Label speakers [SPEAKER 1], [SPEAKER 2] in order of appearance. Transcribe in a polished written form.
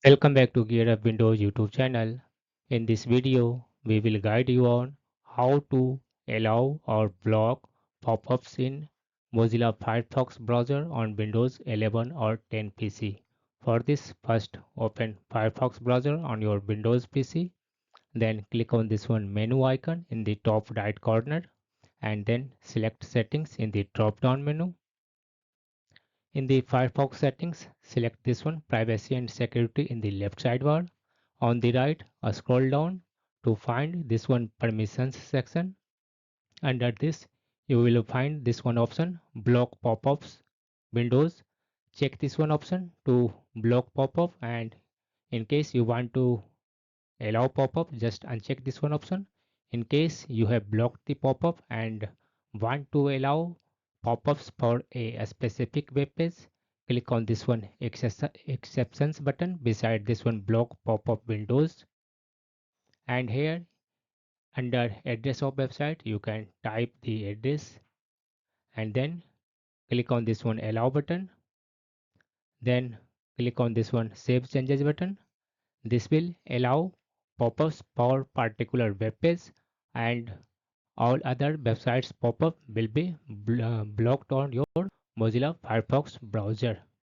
[SPEAKER 1] Welcome back to Gear Up Windows YouTube channel. In this video, we will guide you on how to allow or block pop-ups in Mozilla Firefox browser on Windows 11 or 10 PC. For this, first open Firefox browser on your Windows PC, then click on this one menu icon in the top right corner and then select Settings in the drop-down menu. In the Firefox settings, select this one Privacy and Security in the left sidebar. On the right, scroll down to find this one Permissions section. Under this, you will find this one option Block Pop-ups Windows. Check this one option to block pop-up, and in case you want to allow pop-up, just uncheck this one option. In case you have blocked the pop-up and want to allow pop-ups for a specific web page, click on this one exceptions button beside this one block pop-up windows, and here under address of website you can type the address and then click on this one allow button, then click on this one save changes button. This will allow pop-ups for particular web page, and all other websites pop-up will be blocked on your Mozilla Firefox browser.